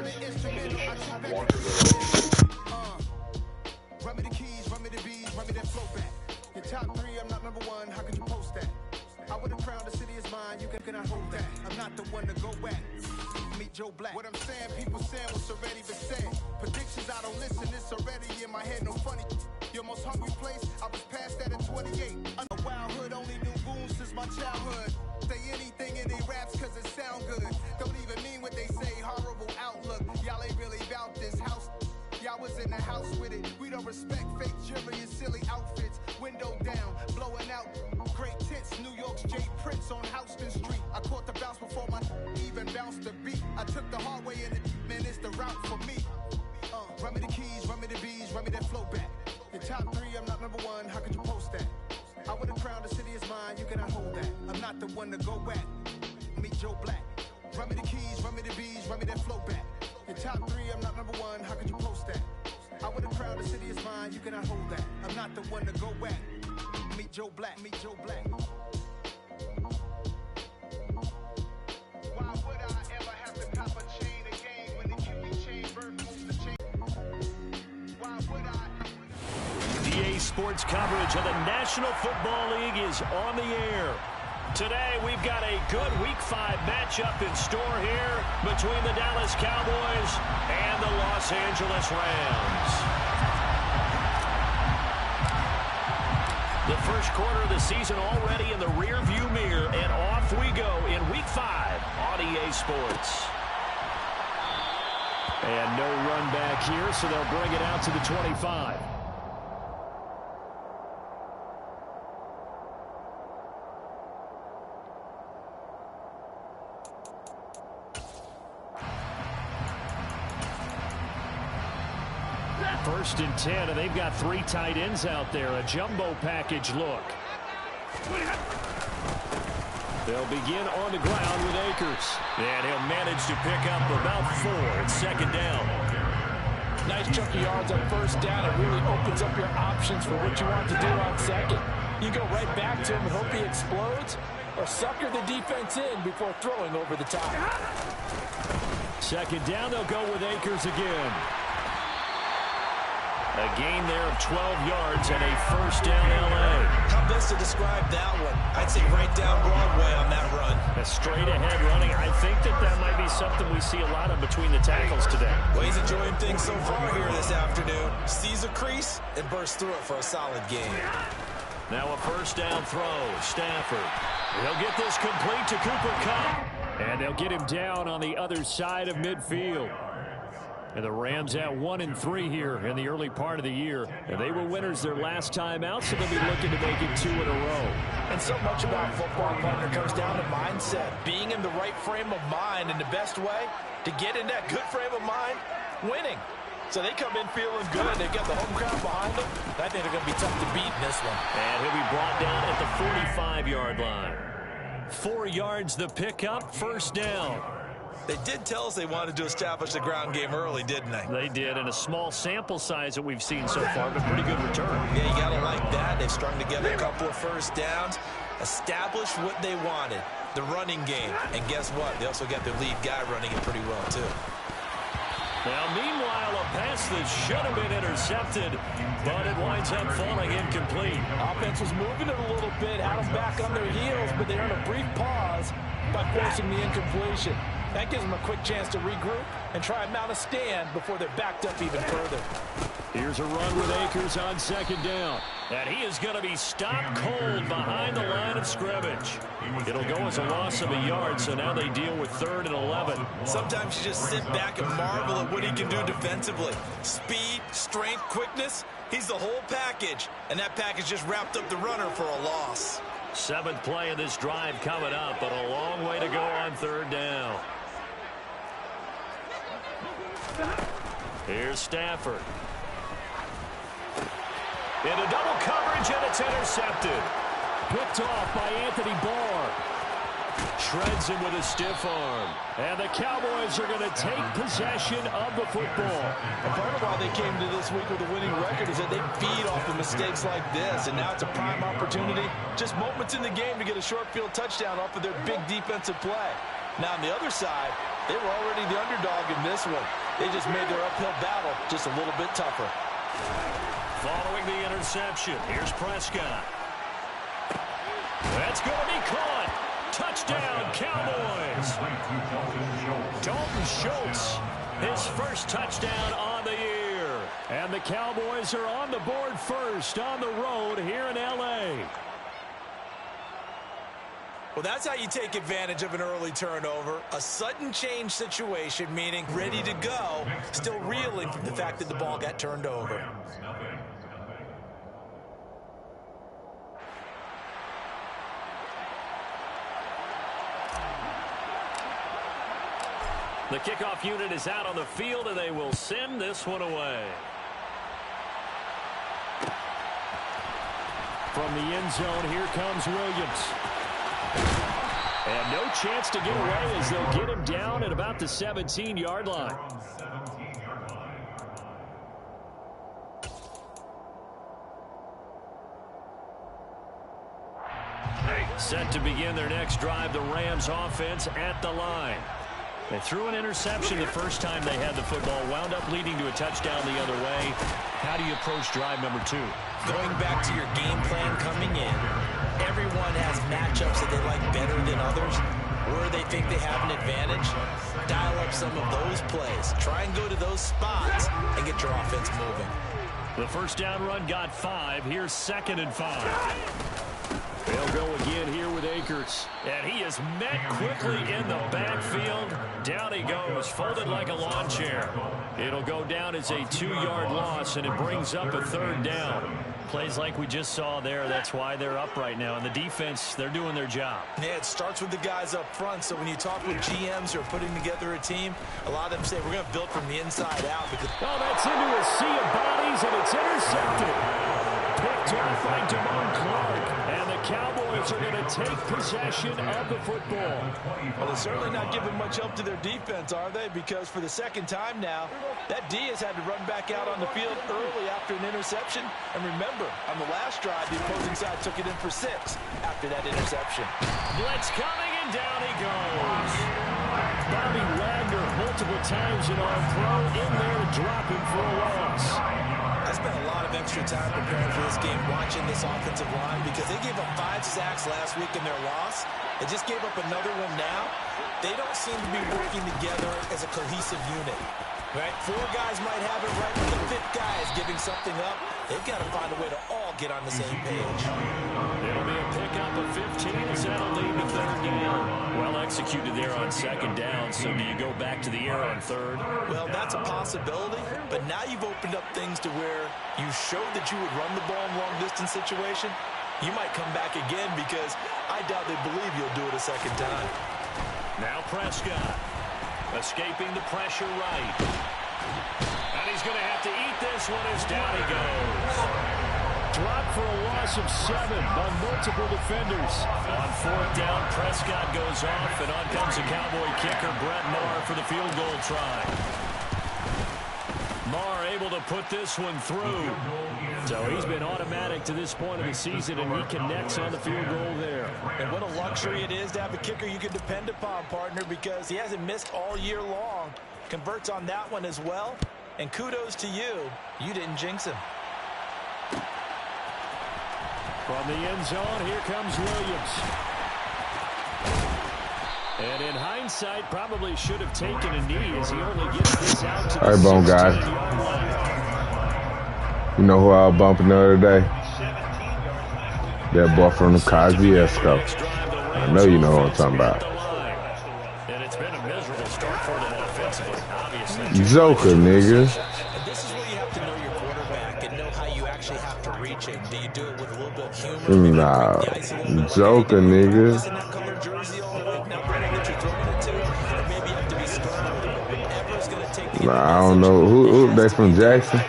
Run me the keys, run me the bees, run me that flow back. Your top three, I'm not number one, how could you post that? I would have crowned the city is mine, you can I hold that? I'm not the one to go at. Meet Joe Black. What I'm saying, people saying what's already been said. Predictions, I don't listen, it's already in my head, no funny. Your most hungry place, I was past that at 28. I'm a wild hood, only knew goons since my childhood. Say anything in they raps cause it sound good. Don't even mean what they say, horrible outlook. Y'all ain't really about this house. Y'all was in the house with it. We don't respect fake jewelry and silly outfits. Window down, blowing out great tits. New York's J. Prince on Houston Street. I caught the bounce before my even bounced the beat. I took the hard way in it, man, it's the route for me. Run me the keys, run me the bees, run me that flow back. Your top three, I'm not number one, how could you post that? I would have crowned the city is mine, you cannot hold that. I'm not the one to go at. Meet Joe Black. Run me the keys, run me the bees, run me that flow back. Your top three, I'm not number one, how could you post that? I would have crowned the city is mine, you cannot hold that. I'm not the one to go at. Meet Joe Black, meet Joe Black. Why would I ever have to cop a chain again when the QB chain birth moves the chain? Why would I? EA Sports coverage of the National Football League is on the air. Today, we've got a good Week 5 matchup in store here between the Dallas Cowboys and the Los Angeles Rams. The first quarter of the season already in the rearview mirror, and off we go in Week 5 on EA Sports. And no run back here, so they'll bring it out to the 25. First and 10, and they've got three tight ends out there. A jumbo package look. They'll begin on the ground with Akers. And he'll manage to pick up about 4 at second down. Nice chunk of yards on first down. It really opens up your options for what you want to do on second. You go right back to him and hope he explodes, or sucker the defense in before throwing over the top. Second down, they'll go with Akers again. A gain there of 12 yards and a first down L.A. How best to describe that one? I'd say right down Broadway on that run. A straight-ahead running. I think that might be something we see a lot of between the tackles today. Well, he's enjoying things so far here this afternoon. Sees a crease and bursts through it for a solid gain. Now a first down throw. Stafford. He'll get this complete to Cooper Kupp. And they'll get him down on the other side of midfield. And the Rams at 1-3 here in the early part of the year. And they were winners their last time out, so they'll be looking to make it 2 in a row. And so much about football, partner, comes down to mindset. Being in the right frame of mind, and the best way to get in that good frame of mind, winning. So they come in feeling good. They've got the home crowd behind them. I think they're going to be tough to beat in this one. And he'll be brought down at the 45-yard line. 4 yards the pickup, first down. They did tell us they wanted to establish the ground game early, didn't they? They did, and a small sample size that we've seen so far, but pretty good return. Yeah, you got to like that. They've strung together a couple of first downs, established what they wanted, the running game. And guess what? They also got their lead guy running it pretty well, too. Now, meanwhile, a pass that should have been intercepted, but it winds up falling incomplete. Offense was moving it a little bit, had them back on their heels, but they earned a brief pause by forcing the incompletion. That gives them a quick chance to regroup and try and mount a stand before they're backed up even further. Here's a run with Akers on second down. And he is going to be stopped cold behind the line of scrimmage. It'll go as a loss of a yard, so now they deal with 3rd and 11. Sometimes you just sit back and marvel at what he can do defensively. Speed, strength, quickness, he's the whole package. And that package just wrapped up the runner for a loss. 7th play of this drive coming up, but a long way to go on 3rd down. Here's Stafford. Into double coverage, and it's intercepted. Picked off by Anthony Barr. Shreds him with a stiff arm. And the Cowboys are going to take possession of the football. And part of why they came to this week with a winning record is that they feed off of mistakes like this. And now it's a prime opportunity, just moments in the game, to get a short field touchdown off of their big defensive play. Now on the other side, They were already the underdog in this one. They just made their uphill battle just a little bit tougher. Following the interception, here's Prescott. That's going to be caught. Touchdown, Cowboys. Dalton Schultz, his first touchdown on the year. And the Cowboys are on the board first on the road here in L.A. Well, that's how you take advantage of an early turnover. A sudden change situation, meaning ready to go, still reeling from the fact that the ball got turned over. The kickoff unit is out on the field, and they will send this one away. From the end zone, here comes Williams. And no chance to get away as they'll get him down at about the 17-yard line. Set to begin their next drive, the Rams offense at the line. They threw an interception the first time they had the football, wound up leading to a touchdown the other way. How do you approach drive number 2? Going back to your game plan coming in, everyone has matchups that they like better than others. Where they think they have an advantage, dial up some of those plays. Try and go to those spots and get your offense moving. The first down run got 5. Here's 2nd and 5. They'll go again here with Akers. And he is met quickly in the backfield. Down he goes, folded like a lawn chair. It'll go down as a 2-yard loss, and it brings up a 3rd down. Plays like we just saw there, that's why they're up right now. And the defense, they're doing their job. Yeah, it starts with the guys up front. So when you talk with GMs who are putting together a team, a lot of them say we're going to build from the inside out. Because oh, that's into a sea of bodies, and it's intercepted. Picked off by Damone Clark. And the Cowboys are going to take possession of the football. Well, they're certainly not giving much help to their defense, are they? Because for the second time now, that D has had to run back out on the field early after an interception. And remember, on the last drive, the opposing side took it in for 6 after that interception. Blitz coming, and down he goes. Bobby Wagner multiple times in our pro in there, dropping for a loss. I spent a lot of extra time preparing for this game, watching this offensive line, because they gave up 5 sacks last week in their loss. They just gave up another one now. They don't seem to be working together as a cohesive unit. Right? 4 guys might have it right, but the 5th guy is giving something up. They've got to find a way to all get on the same page. It'll be a pickup of 15 as that'll lead to 3rd down. Well executed there on 2nd down, so do you go back to the air on 3rd? Well, that's a possibility, but now you've opened up things to where you showed that you would run the ball in long-distance situation. You might come back again because I doubt they believe you'll do it a 2nd time. Now Prescott. Escaping the pressure right. And he's going to have to eat this one as down he goes. Dropped for a loss of 7 by multiple defenders. On 4th down, Prescott goes off, and on comes the Cowboy kicker, Brett Maher, for the field goal try. Maher able to put this one through. So he's been automatic to this point of the season, and he connects on the field goal there. And what a luxury it is to have a kicker you can depend upon, partner, because he hasn't missed all year long. Converts on that one as well. And kudos to you. You didn't jinx him. From the end zone, here comes Williams. And in hindsight, probably should have taken a knee as he only gets this out to the 16-yard line. You know who I was bumping the other day? That boy from the Kosciuszko. I know you know what I'm talking about. And it's been a miserable start for them offensively, obviously. Joker, nigga. And this is where you have to know your quarterback and know how you actually have to reach him. Do you do it with a little bit of humor? Nah, Joker, nigga. Nah, I don't know. Who they from Jackson?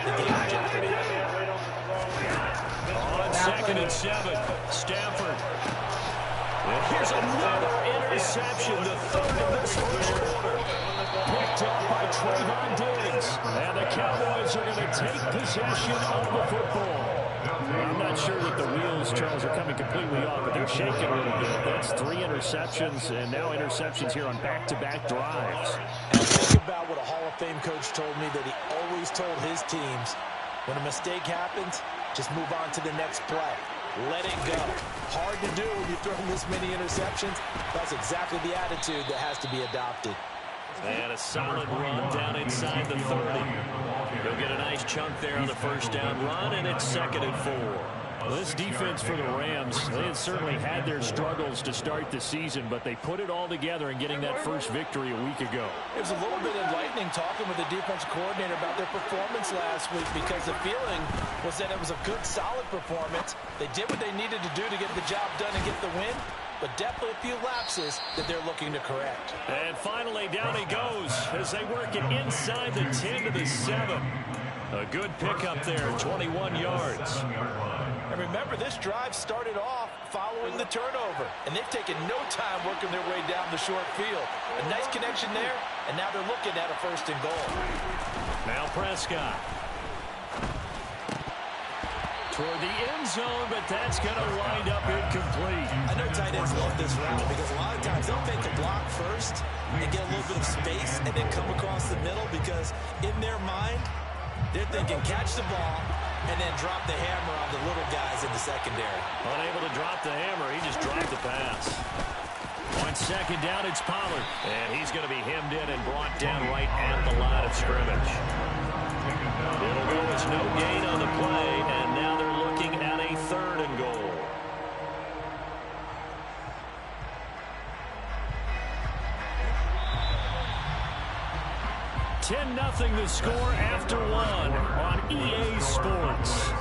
On 2nd and 7, Stafford. And here's another interception, the 3rd of this first quarter. Picked up by Trayvon Diggs. And the Cowboys are going to take possession of the football. I'm not sure that the wheels, Charles, are coming completely off, but they're shaking a little bit. That's 3 interceptions, and now interceptions here on back-to-back drives. And think about what a Hall of Fame coach told me, that he always told his teams, when a mistake happens, just move on to the next play. Let it go. Hard to do when you're throwing this many interceptions. That's exactly the attitude that has to be adopted. And a solid run down inside the 30. He'll get a nice chunk there on the first down run, and it's 2nd and 4. Well, this defense for the Rams, they had certainly had their struggles to start the season, but they put it all together in getting that first victory a week ago. It was a little bit enlightening talking with the defensive coordinator about their performance last week, because the feeling was that it was a good, solid performance. They did what they needed to do to get the job done and get the win, but definitely a few lapses that they're looking to correct. And finally, down he goes as they work it inside the 10 to the 7. A good pickup there, 21 yards. And remember, this drive started off following the turnover, and they've taken no time working their way down the short field. A nice connection there, and now they're looking at a 1st and goal. Now Prescott. Toward the end zone, but that's going to wind up incomplete. I know tight ends love this route because a lot of times they'll make a block first and get a little bit of space and then come across the middle, because in their mind, they're thinking catch the ball and then drop the hammer on the little guys in the secondary. Unable to drop the hammer, he just dropped the pass. On 2nd down, it's Pollard. And he's going to be hemmed in and brought down right at the line of scrimmage. It'll go as no gain on the play, and now they're looking at a 3rd and goal. (10-0) the score after 1 on EA Sports.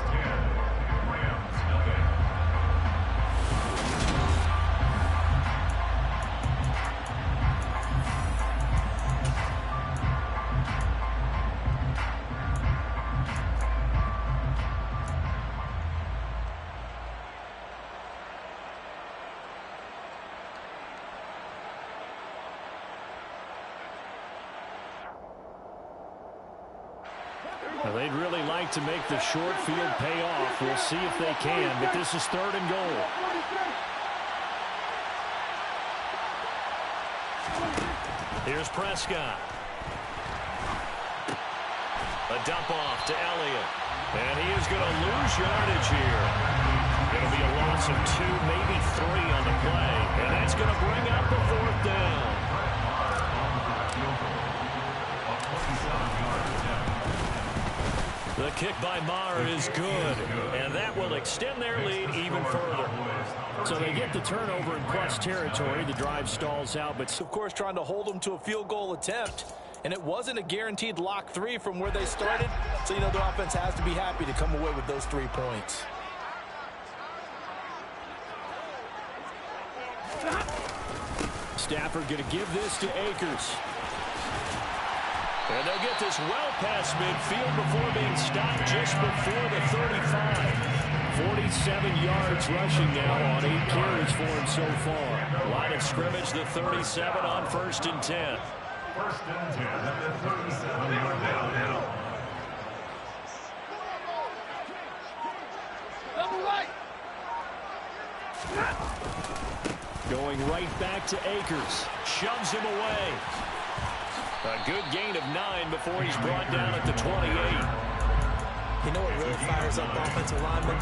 They'd really like to make the short field pay off. We'll see if they can, but this is 3rd and goal. Here's Prescott. A dump off to Elliott. And he is going to lose yardage here. It'll be a loss of 2, maybe 3 on the play. And that's going to bring up the 4th down. The kick by Maher is good, and that will extend their lead even further. So they get the turnover in plus territory. The drive stalls out, but Of course, trying to hold them to a field goal attempt, and it wasn't a guaranteed lock 3 from where they started, so you know the offense has to be happy to come away with those 3 points. Stafford going to give this to Akers. And they'll get this well past midfield before being stopped just before the 35. 47 yards rushing now on 8 carries for him so far. Line of scrimmage, the 37 on 1st and 10. 1st and 10 at the 37-yard line now. Going right back to Akers. Shoves him away. A good gain of 9 before he's brought down at the 28. You know what really fires up offensive linemen?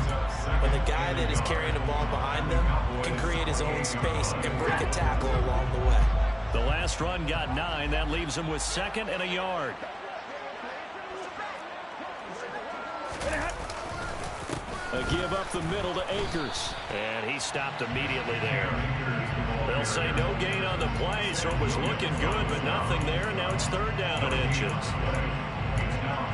When the guy that is carrying the ball behind them can create his own space and break a tackle along the way. The last run got 9. That leaves him with 2nd and a yard. A give up the middle to Akers. And he stopped immediately there. They'll say no gain on the play, so it was looking good, but nothing there. And now it's 3rd down and inches.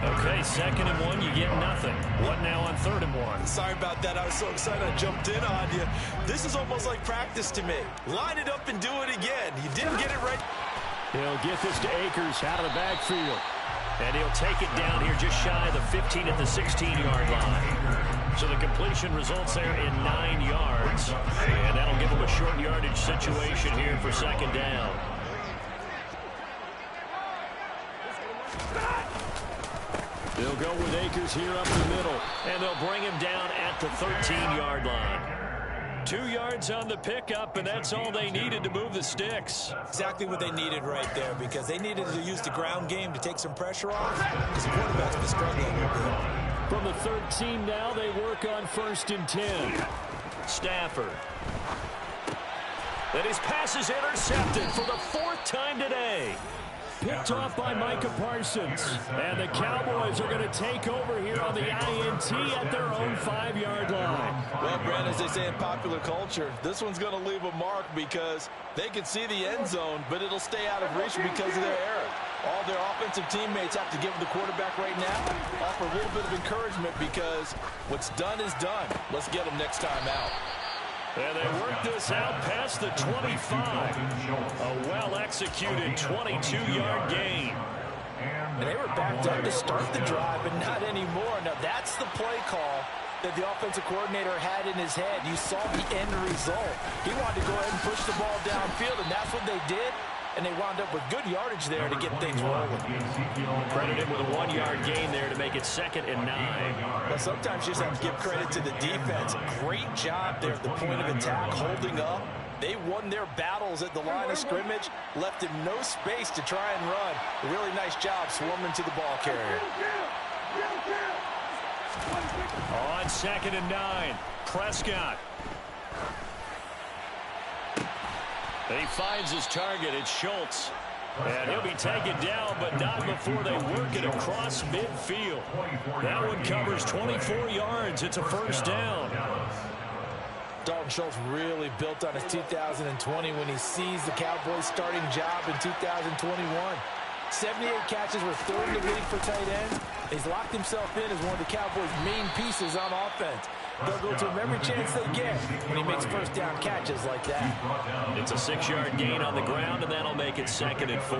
Okay, 2nd and 1, you get nothing. What now on 3rd and 1? Sorry about that. I was so excited I jumped in on you. This is almost like practice to me. Line it up and do it again. You didn't get it right. He'll get this to Akers out of the backfield. And he'll take it down here just shy of the 15 at the 16-yard line. So the completion results there in 9 yards. And that'll give him a short yardage situation here for 2nd down. They'll They'll go with Akers here up the middle, and they'll bring him down at the 13-yard line. 2 yards on the pickup, and that's all they needed to move the sticks. Exactly what they needed right there, because they needed to use the ground game to take some pressure off, because the quarterback's been struggling a little bit. From the 13 now, they work on 1st and 10. Stafford. And his pass is intercepted for the 4th time today. Picked off by Micah Parsons. And the Cowboys are going to take over here on the INT at their own 5-yard line. Well, Brent, as they say in popular culture, this one's going to leave a mark because they can see the end zone, but it'll stay out of reach because of their error. All their offensive teammates have to give the quarterback right now, offer a little bit of encouragement because what's done is done. Let's get them next time out. And they work this out past the 25. A well-executed 22-yard gain. And they were backed up to start the drive, but not anymore. Now, that's the play call that the offensive coordinator had in his head. You saw the end result. He wanted to go ahead and push the ball downfield, and that's what they did. And they wound up with good yardage there to get things rolling. Credited with a 1-yard gain there to make it 2nd and 9. Well, sometimes you just have to give credit to the defense. Great job there at the point of attack, holding up. They won their battles at the line of scrimmage, left him no space to try and run. A really nice job swarming to the ball carrier. On 2nd and 9, Prescott. He finds his target. It's Schultz. And he'll be taken down, but not before they work it across midfield. That one covers 24 yards. It's a 1st down. Dalton Schultz really built on his 2020 when he seized the Cowboys' starting job in 2021. 78 catches were 3rd in the league for tight ends. He's locked himself in as one of the Cowboys' main pieces on offense. They'll go to him every chance they get when he makes 1st down catches like that. It's a 6-yard gain on the ground, and that'll make it 2nd and 4.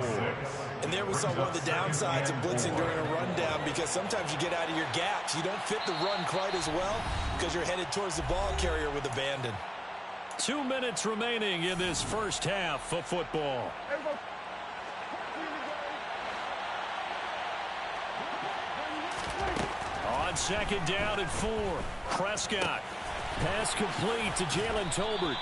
And there we saw one of the downsides of blitzing during a rundown, because sometimes you get out of your gaps. You don't fit the run quite as well because you're headed towards the ball carrier with abandon. 2 minutes remaining in this 1st half of football. On 2nd down and 4, Prescott. Pass complete to Jalen Tolbert.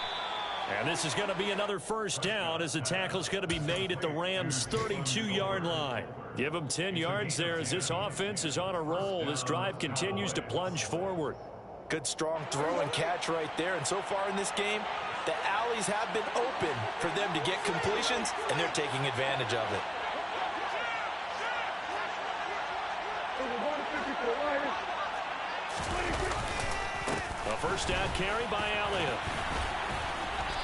And this is going to be another 1st down as the tackle's going to be made at the Rams' 32-yard line. Give them 10 yards there as this offense is on a roll. This drive continues to plunge forward. Good strong throw and catch right there. And so far in this game, the alleys have been open for them to get completions, and they're taking advantage of it. A 1st down carry by Elliott.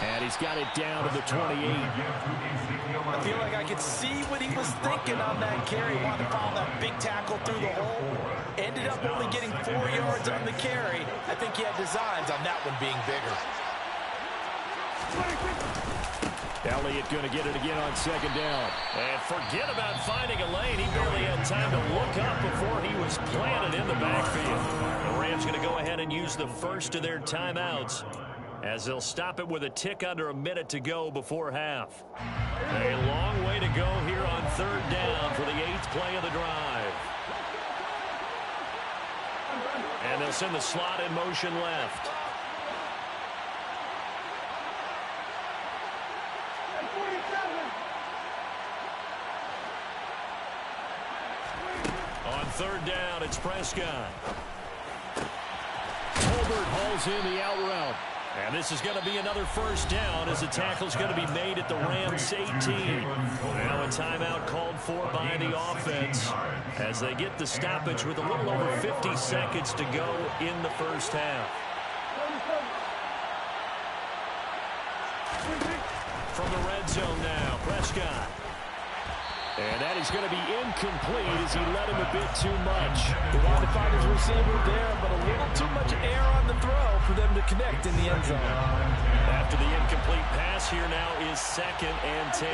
And he's got it down to the 28. I feel like I could see what he was thinking on that carry. Wanted to follow that big tackle through the hole. Ended up only getting 4 yards on the carry. I think he had designs on that one being bigger. Elliott going to get it again on 2nd down. And forget about finding a lane. He barely had time to look up before he was planted in the backfield. The Rams going to go ahead and use the first of their timeouts as they'll stop it with a tick under a minute to go before half. A long way to go here on 3rd down for the 8th play of the drive. And they'll send the slot in motion left. On 3rd down, it's Prescott. Tolbert hauls in the out route. And this is going to be another 1st down as the tackle's going to be made at the Rams' 18. Now a timeout called for by the offense as they get the stoppage with a little over 50 seconds to go in the 1st half. From the red zone now, Prescott. And that is going to be incomplete as he led him a bit too much. He wanted to find his receiver there, but a little too much air on the throw for them to connect in the end zone. After the incomplete pass, here now is 2nd and 10.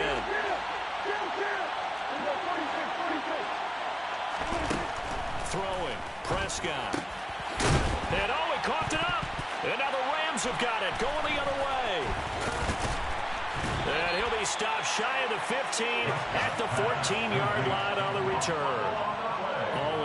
Throwing, Prescott. And he coughed it up. And now the Rams have got it, going the other way. And he'll be stopped shy of the 15 at the 14-yard line on the return.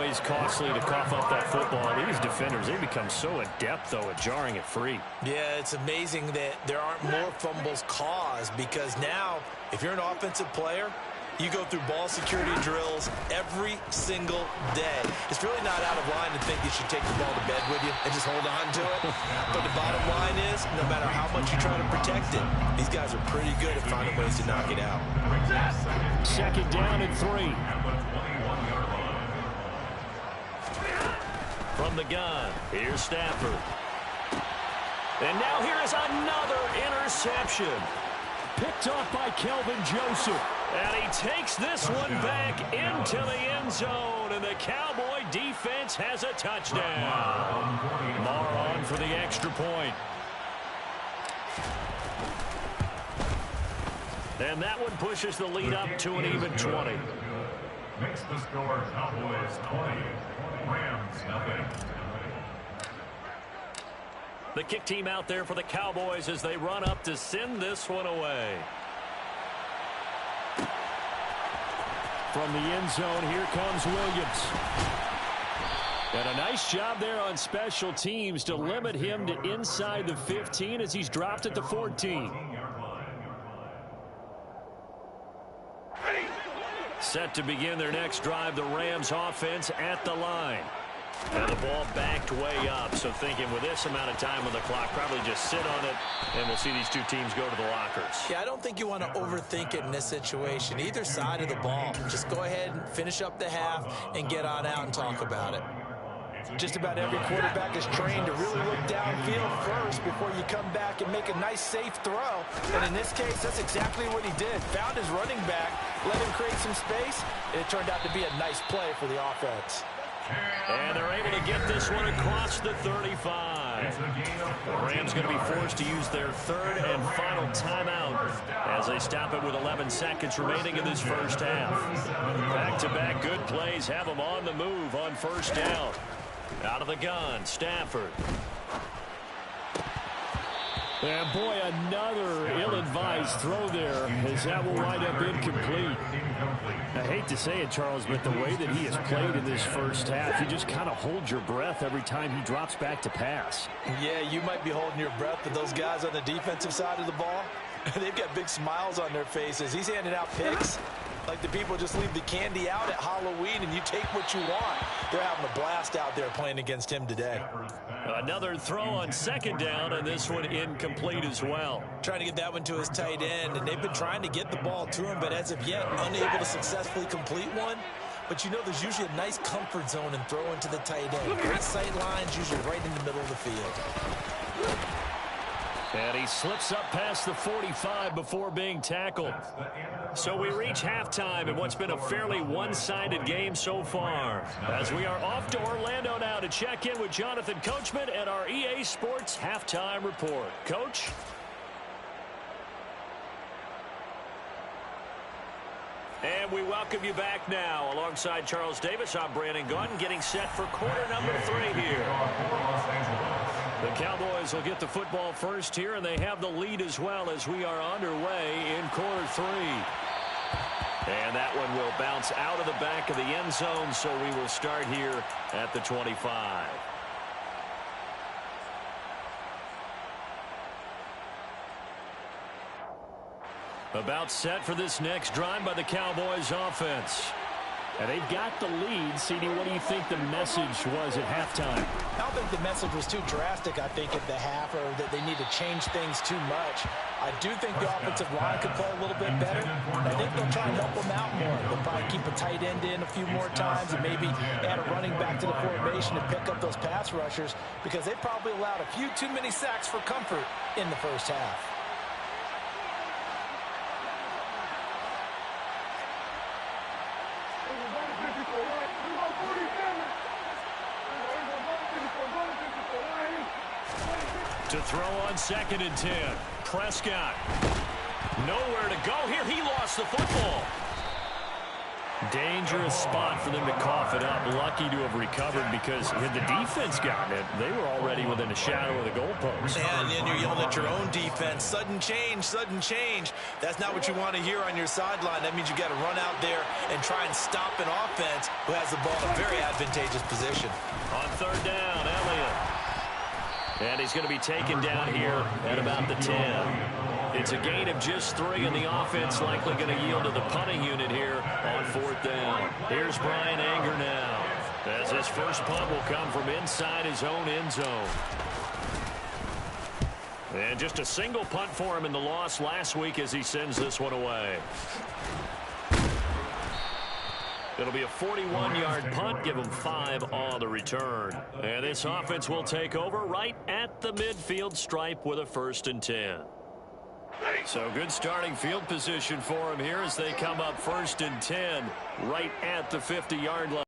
always costly to cough up that football. These defenders, they become so adept, though, at jarring it free. Yeah, it's amazing that there aren't more fumbles caused, because now, if you're an offensive player, you go through ball security drills every single day. It's really not out of line to think you should take the ball to bed with you and just hold on to it. But the bottom line is, no matter how much you try to protect it, these guys are pretty good at finding ways to knock it out. 2nd down and 3. From the gun, here's Stafford. And now here is another interception. Picked off by Kelvin Joseph. And he takes this one back into the end zone. And the Cowboy defense has a touchdown. Marr on for the extra point. And that one pushes the lead up to an even 20. Makes the score Cowboys 20, Rams nothing. The kick team out there for the Cowboys as they run up to send this one away. From the end zone, here comes Williams. And a nice job there on special teams to limit him to inside the 15 as he's dropped at the 14. Set to begin their next drive, the Rams offense at the line. And the ball backed way up, so thinking with this amount of time on the clock, probably just sit on it, and we'll see these two teams go to the lockers. Yeah, I don't think you want to overthink it in this situation. Either side of the ball, just go ahead and finish up the half and get on out and talk about it. Just about every quarterback is trained to really look downfield first before you come back and make a nice, safe throw. And in this case, that's exactly what he did. Found his running back, let him create some space, and it turned out to be a nice play for the offense. And they're able to get this one across the 35. The Rams going to be forced to use their 3rd and final timeout as they stop it with 11 seconds remaining in this first half. Back-to-back good plays have them on the move on 1st down. Out of the gun, Stafford. And boy, another ill-advised throw there as that will wind up incomplete. I hate to say it, Charles, but the way that he has played in this first half, you just kind of hold your breath every time he drops back to pass. Yeah, you might be holding your breath, but those guys on the defensive side of the ball, they've got big smiles on their faces. He's handing out picks like the people just leave the candy out at Halloween and you take what you want. They're having a blast out there playing against him today. Another throw on 2nd down, and this one incomplete as well. Trying to get that one to his tight end, and they've been trying to get the ball to him, but as of yet, unable to successfully complete one. But you know there's usually a nice comfort zone in throwing to the tight end. Great sight lines, usually right in the middle of the field. And he slips up past the 45 before being tackled. So we reach halftime in what's been a fairly one-sided game so far. As we are off to Orlando now to check in with Jonathan Coachman and our EA Sports Halftime Report. Coach? And we welcome you back now. Alongside Charles Davis, I'm Brandon Gunn, getting set for quarter number 3 here. The Cowboys will get the football first here, and they have the lead as well as we are underway in quarter 3. And that one will bounce out of the back of the end zone, so we will start here at the 25. About set for this next drive by the Cowboys offense. And they've got the lead. CD, what do you think the message was at halftime? I don't think the message was too drastic, I think, at the half, or that they need to change things too much. I do think the offensive line could play a little bit better. I think they'll try and help them out more. They'll probably keep a tight end in a few more times and maybe add a running back to the formation and pick up those pass rushers, because they probably allowed a few too many sacks for comfort in the first half. To throw on 2nd and 10. Prescott. Nowhere to go here. He lost the football. Dangerous spot for them to cough it up. Lucky to have recovered because had the defense gotten it, they were already within a shadow of the goalpost. And then you're yelling at your own defense. Sudden change, sudden change. That's not what you want to hear on your sideline. That means you got to run out there and try and stop an offense who has the ball in a very advantageous position. On third down, Elliott. And he's going to be taken down here at about the 10. It's a gain of just 3, and the offense likely going to yield to the punting unit here on fourth down. Here's Bryan Anger now, as his first punt will come from inside his own end zone. And just a single punt for him in the loss last week as he sends this one away. It'll be a 41-yard punt, give him 5 on the return. And this offense will take over right at the midfield stripe with a 1st and 10. So good starting field position for him here as they come up 1st and 10 right at the 50-yard line.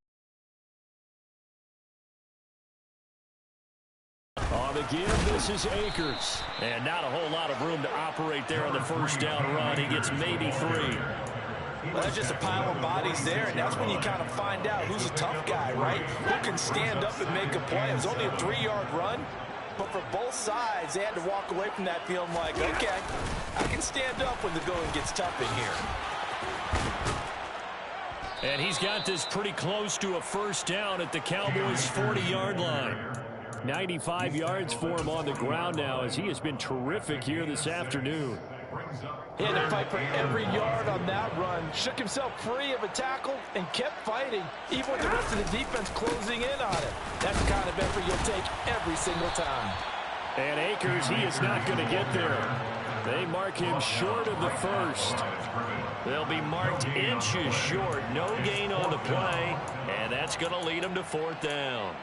On the give, this is Akers. And not a whole lot of room to operate there on the first down run. He gets maybe 3. Well, that's just a pile of bodies there, and that's when you kind of find out who's a tough guy, right? Who can stand up and make a play. It was only a 3-yard run, but for both sides, they had to walk away from that field like, okay, I can stand up when the going gets tough in here. And he's got this pretty close to a first down at the Cowboys' 40-yard line. 95 yards for him on the ground now as he has been terrific here this afternoon. He had to fight for every yard on that run. Shook himself free of a tackle and kept fighting, even with the rest of the defense closing in on it. That's the kind of effort you'll take every single time. And Akers, he is not going to get there. They mark him short of the first. They'll be marked inches short. No gain on the play, and that's going to lead him to 4th down.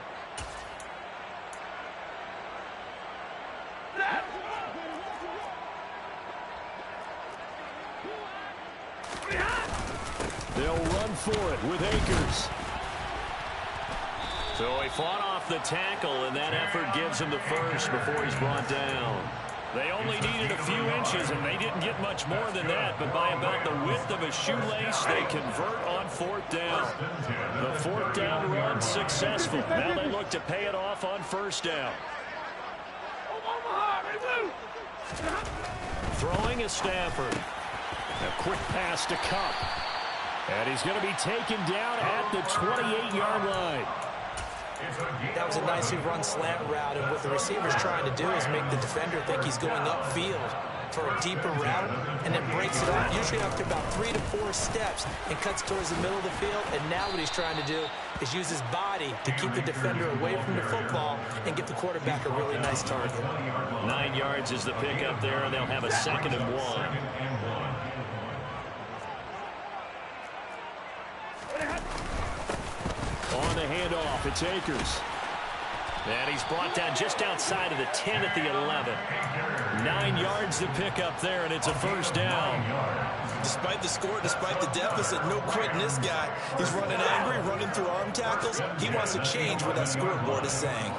They'll run for it with Akers. So he fought off the tackle, and that effort gives him the first before he's brought down. They only needed a few inches, and they didn't get much more than that, but by about the width of a shoelace, they convert on 4th down. The 4th down run successful. Now they look to pay it off on 1st down. Throwing is Stafford. A quick pass to Kupp. And he's going to be taken down at the 28-yard line. That was a nicely run slant route, and what the receiver's trying to do is make the defender think he's going upfield for a deeper route, and then breaks it off, usually after about 3 to 4 steps, and cuts towards the middle of the field. And now what he's trying to do is use his body to keep the defender away from the football and give the quarterback a really nice target. 9 yards is the pickup there, and they'll have a 2nd and 1. On the handoff, it's Akers. And he's brought down just outside of the 10 at the 11. 9 yards to pick up there, and it's a 1st down. Despite the score, despite the deficit, no quitting this guy. He's running angry, running through arm tackles. He wants to change what that scoreboard is saying.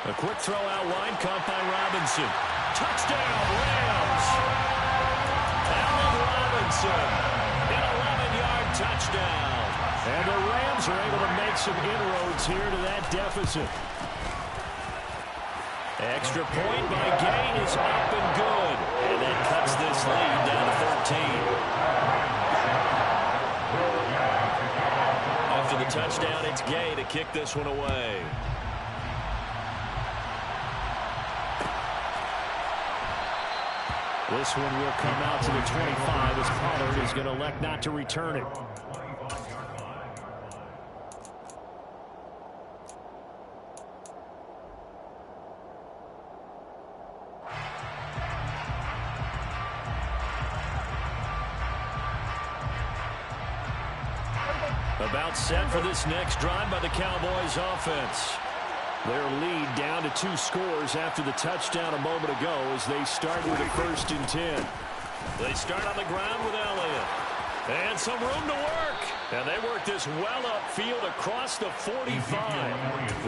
A quick throw out wide, caught by Robinson. Touchdown, Rams! Allen Robinson, an 11-yard touchdown. And the Rams are able to make some inroads here to that deficit. Extra point by Gay is up and good. And that cuts this lead down to 13. After the touchdown, it's Gay to kick this one away. This one will come out to the 25 as Pollard is going to elect not to return it. About set for this next drive by the Cowboys offense. Their lead down to 2 scores after the touchdown a moment ago as they start with a 1st and 10. They start on the ground with Elliott. And some room to work. And they work this well upfield across the 45.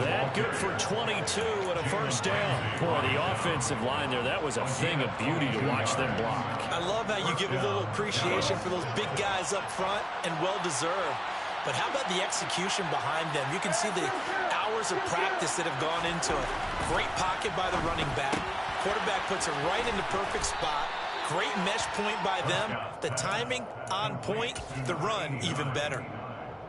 That good for 22 and a first down. Boy, the offensive line there, that was a thing of beauty to watch them block. I love how you give a little appreciation for those big guys up front, and well-deserved. But how about the execution behind them? You can see the hours of practice that have gone into it. Great pocket by the running back. Quarterback puts it right in the perfect spot. Great mesh point by them. The timing on point. The run even better.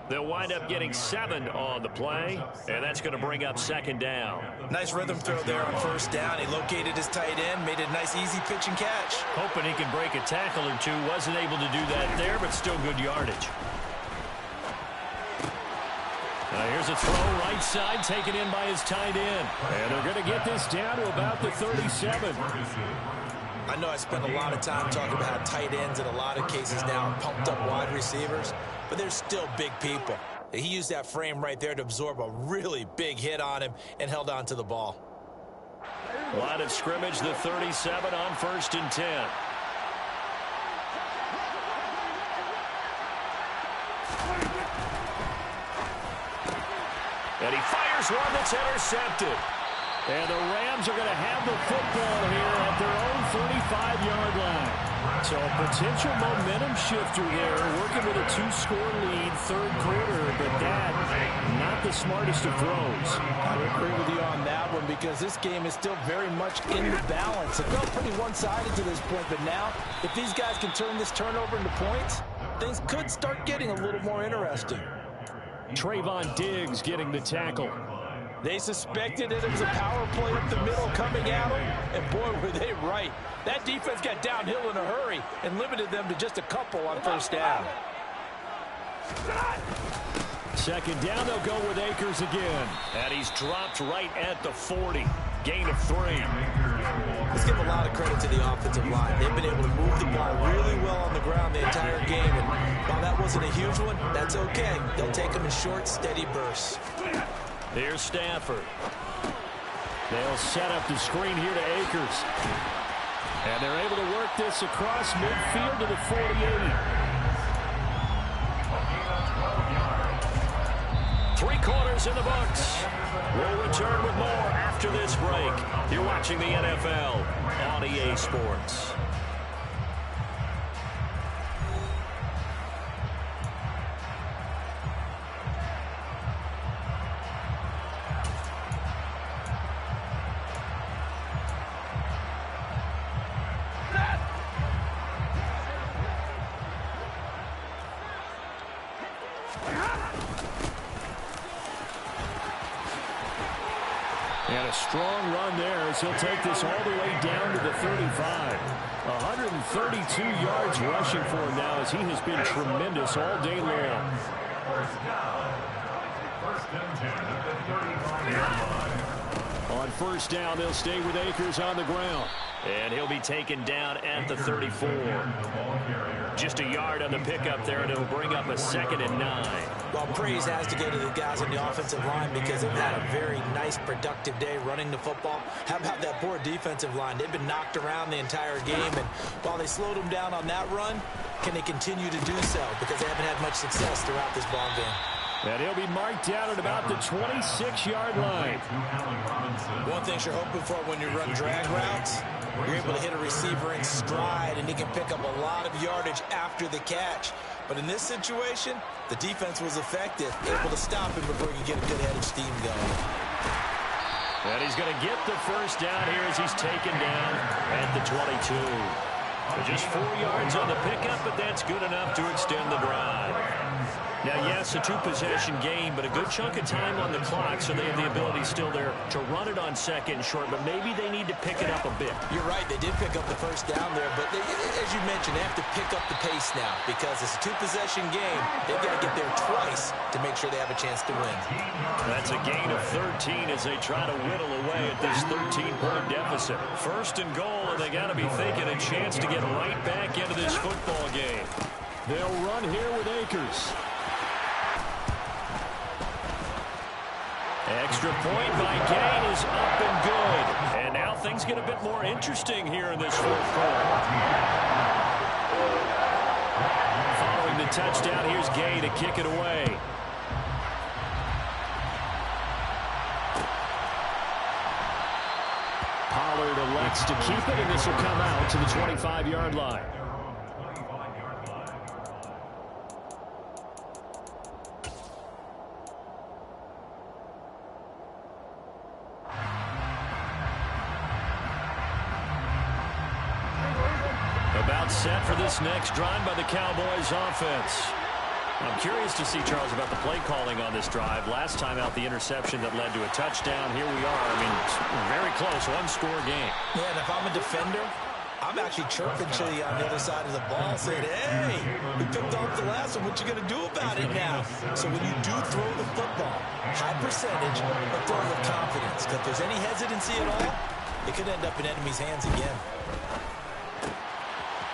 They'll wind up getting 7 on the play, and that's going to bring up second down. Nice rhythm throw there on first down. He located his tight end, made a nice easy pitch and catch. Hoping he can break a tackle or two. Wasn't able to do that there, but still good yardage. Here's a throw right side, taken in by his tight end. And they're going to get this down to about the 37. I know I spend a lot of time talking about how tight ends in a lot of cases now are pumped up wide receivers, but they're still big people. He used that frame right there to absorb a really big hit on him and held on to the ball. Line of scrimmage, the 37 on 1st and 10. And he fires one that's intercepted. And the Rams are going to have the football here at their own 35-yard line. So a potential momentum shifter there, working with a 2-score lead, third quarter, but that, not the smartest of throws. I would agree with you on that one because this game is still very much in the balance. It felt pretty one-sided to this point, but now, if these guys can turn this turnover into points, things could start getting a little more interesting. Trayvon Diggs getting the tackle. They suspected it was a power play up the middle coming at them, and boy, were they right. That defense got downhill in a hurry and limited them to just a couple on first down. Second down, they'll go with Akers again. And he's dropped right at the 40. Gain of 3. Let's give a lot of credit to the offensive line. They've been able to move the ball really well on the ground the entire game. And while that wasn't a huge one, that's okay. They'll take them in short, steady bursts. Here's Stafford. They'll set up the screen here to Akers. And they're able to work this across midfield to the 48. 3 quarters in the books. We'll return with more after this break. You're watching the NFL on EA Sports. And a strong run there as he'll take this all the way down to the 35. 132 yards rushing for him now as he has been tremendous all day long. On first down, they'll stay with Akers on the ground. And he'll be taken down at the 34. Just a yard on the pickup there, and it'll bring up a 2nd and 9. Well, praise has to go to the guys on the offensive line because they've had a very nice, productive day running the football. How about that poor defensive line? They've been knocked around the entire game, and while they slowed them down on that run, can they continue to do so? Because they haven't had much success throughout this ball game. And he'll be marked down at about the 26-yard line. One thing you're hoping for when you run drag routes, you're able to hit a receiver in stride, and he can pick up a lot of yardage after the catch. But in this situation, the defense was effective, able to stop him before he could get a good head of steam going. And he's going to get the first down here as he's taken down at the 22. So just 4 yards on the pickup, but that's good enough to extend the drive. Now, yes, a 2-possession game, but a good chunk of time on the clock, so they have the ability still there to run it on 2nd and short, but maybe they need to pick it up a bit. You're right, they did pick up the first down there, but they, as you mentioned, they have to pick up the pace now because it's a 2-possession game. They've got to get there twice to make sure they have a chance to win. That's a gain of 13 as they try to whittle away at this 13-point deficit. 1st and goal, and they got to be thinking a chance to get right back into this football game. They'll run here with Akers. Extra point by Gain is up and good. And now things get a bit more interesting here in this 4th quarter. Following the the touchdown. Here's Gay to kick it away. Pollard elects to keep it, and this will come out to the 25-yard line. About set for this next drive by the Cowboys offense. I'm curious to see, Charles, about the play calling on this drive. Last time out, the interception that led to a touchdown. Here we are. I mean, very close, one-score game. Yeah, and if I'm a defender, I'm actually chirping to you on the other side of the ball, saying, hey, we picked off the last one. What you going to do about it now? So when you do throw the football, high percentage, but throw with confidence. Because if there's any hesitancy at all, it could end up in enemy's hands again.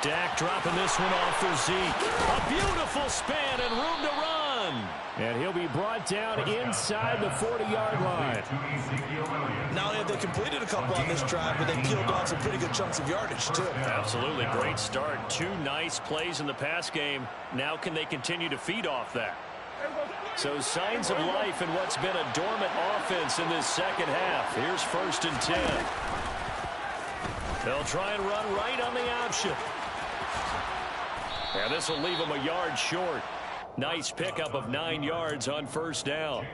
Dak dropping this one off for Zeke. A beautiful span and room to run. And he'll be brought down inside the 40-yard line. Not only have they completed a couple on this drive, but they peeled off some pretty good chunks of yardage, too. Absolutely. Great start. 2 nice plays in the pass game. Now can they continue to feed off that? So signs of life in what's been a dormant offense in this second half. Here's 1st and 10. They'll try and run right on the option. And this will leave them a yard short. Nice pickup of 9 yards on 1st down.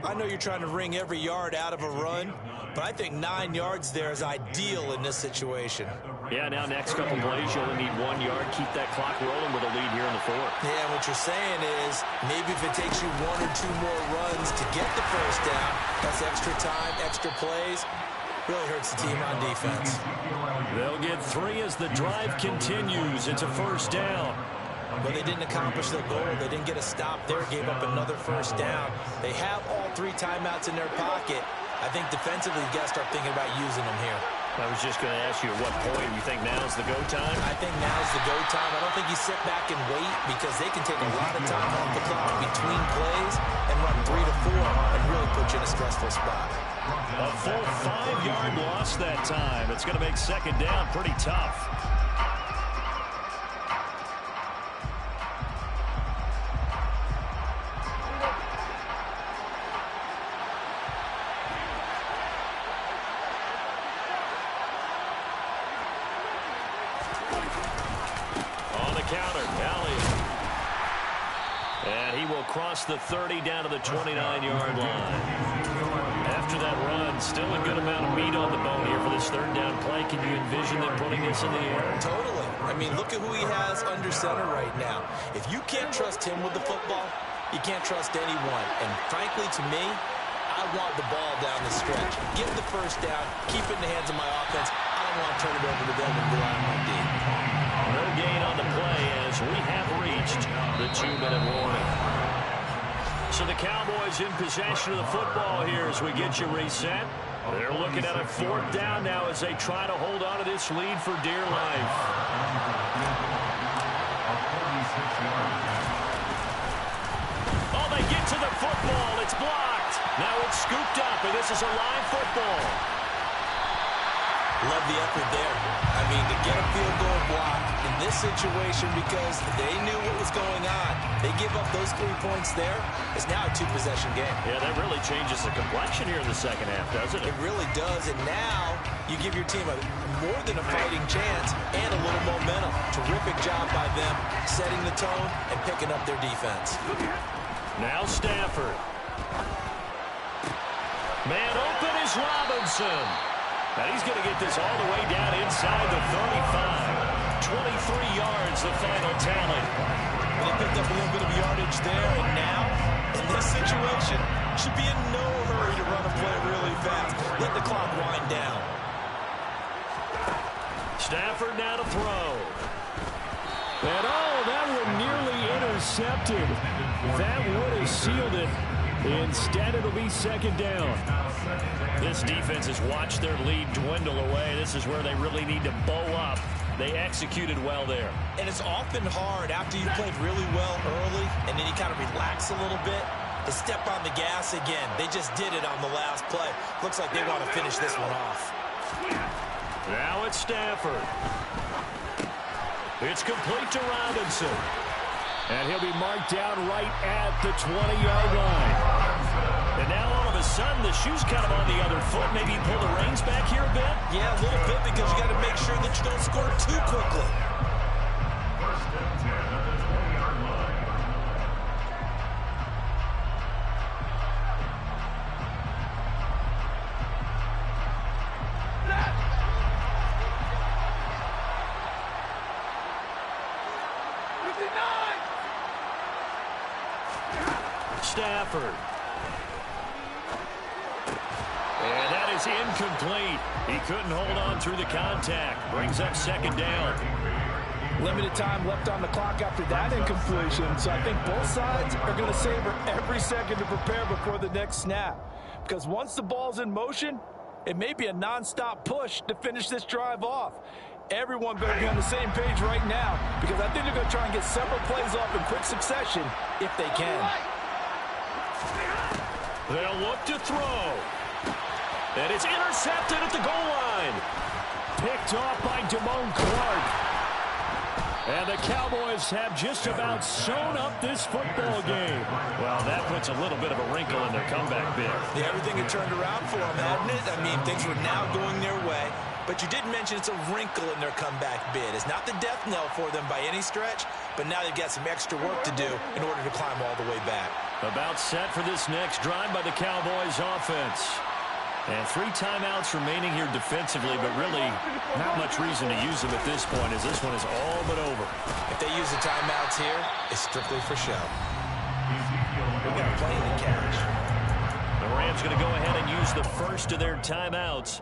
I know you're trying to wring every yard out of a run, but I think 9 yards there is ideal in this situation. Yeah, now next couple plays, you only need 1 yard. Keep that clock rolling with a lead here in the 4th. Yeah, what you're saying is maybe if it takes you 1 or 2 more runs to get the 1st down, that's extra time, extra plays. Really hurts the team on defense. They'll get 3 as the drive continues. It's a 1st down. But they didn't accomplish their goal. They didn't get a stop there. Gave up another 1st down. They have all 3 timeouts in their pocket. I think defensively, you got to start thinking about using them here. I was just going to ask you at what point you think now's the go time? I think now's the go time. I don't think you sit back and wait because they can take a lot of time off the clock between plays and run 3 to 4 and really put you in a stressful spot. A full 5-yard loss that time. It's going to make 2nd down pretty tough. On the counter, Elliott. And he will cross the 30 down to the 29-yard line. After that run, still a good amount of meat on the bone here for this 3rd down play. Can you envision them putting this in the air? Totally. I mean, look at who he has under center right now. If you can't trust him with the football, you can't trust anyone. And frankly, to me, I want the ball down the stretch. Get the 1st down, keep it in the hands of my offense. I don't want to turn it over to them and rely on my D. No gain on the play as we have reached the 2-minute warning. So the Cowboys in possession of the football here as we get you reset. They're looking at a 4th down now as they try to hold on to this lead for dear life. Oh, they get to the football. It's blocked. Now it's scooped up, and this is a live football. Love the effort there. I mean, to get a field goal block in this situation because they knew what was going on. They give up those 3 points there. It's now a 2-possession game. Yeah, that really changes the complexion here in the second half, doesn't it? It really does. And now you give your team more than a fighting chance and a little momentum. Terrific job by them setting the tone and picking up their defense. Now Stafford. Man open is Robinson. And he's going to get this all the way down inside the 35. 23 yards, the final tally. They picked up a little bit of yardage there, and now, in this situation, should be in no hurry to run a play really fast. Let the clock wind down. Stafford now to throw. And that one nearly intercepted. That would have sealed it. Instead, it'll be 2nd down. This defense has watched their lead dwindle away. This is where they really need to bow up. They executed well there. And it's often hard after you played really well early and then you kind of relax a little bit to step on the gas again. They just did it on the last play. Looks like they want to finish this one off. Now it's Stafford. It's complete to Robinson. And he'll be marked down right at the 20-yard line. And now all of a sudden the shoe's kind of on the other foot. Maybe pull the reins back here a bit? Yeah, a little bit, because you got to make sure that you don't score too quickly. First and 10 at the 20-yard line. Stafford. And that is incomplete. He couldn't hold on through the contact. Brings up second down. Limited time left on the clock after that incompletion, so I think both sides are going to savor every second to prepare before the next snap. Because once the ball's in motion, it may be a nonstop push to finish this drive off. Everyone better be on the same page right now, because I think they're going to try and get several plays off in quick succession if they can. They'll look to throw. And it's intercepted at the goal line. Picked off by Damone Clark. And the Cowboys have just about sewn up this football game. Well, that puts a little bit of a wrinkle in their comeback bid. Yeah, everything had turned around for them, hadn't it? I mean, things were now going their way. But you did mention it's a wrinkle in their comeback bid. It's not the death knell for them by any stretch, but now they've got some extra work to do in order to climb all the way back. About set for this next drive by the Cowboys offense. And 3 timeouts remaining here defensively, but really not much reason to use them at this point, as this one is all but over. If they use the timeouts here, it's strictly for show. We've got plenty to catch. The Rams going to go ahead and use the first of their timeouts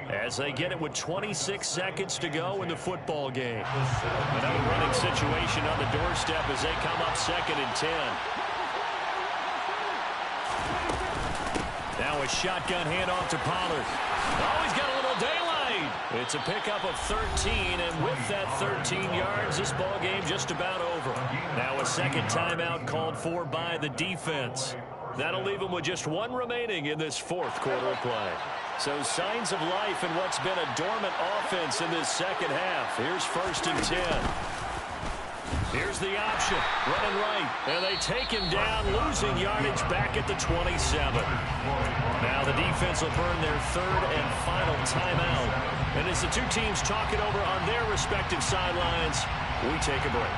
as they get it with 26 seconds to go in the football game. Another running situation on the doorstep as they come up 2nd and 10. Now a shotgun handoff to Pollard. Oh, he's got a little daylight. It's a pickup of 13, and with that 13 yards, this ball game just about over. Now a second timeout called for by the defense. That'll leave them with just 1 remaining in this 4th quarter of play. So signs of life in what's been a dormant offense in this second half. Here's 1st and 10. Here's the option, running right, and they take him down, losing yardage back at the 27. Now the defense will burn their 3rd and final timeout. And as the two teams talk it over on their respective sidelines, we take a break.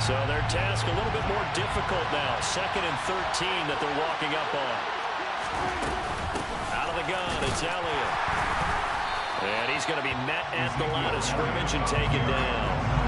So their task a little bit more difficult now. 2nd and 13 that they're walking up on. Out of the gun, it's Elliott. And he's going to be met at the line of scrimmage and taken down.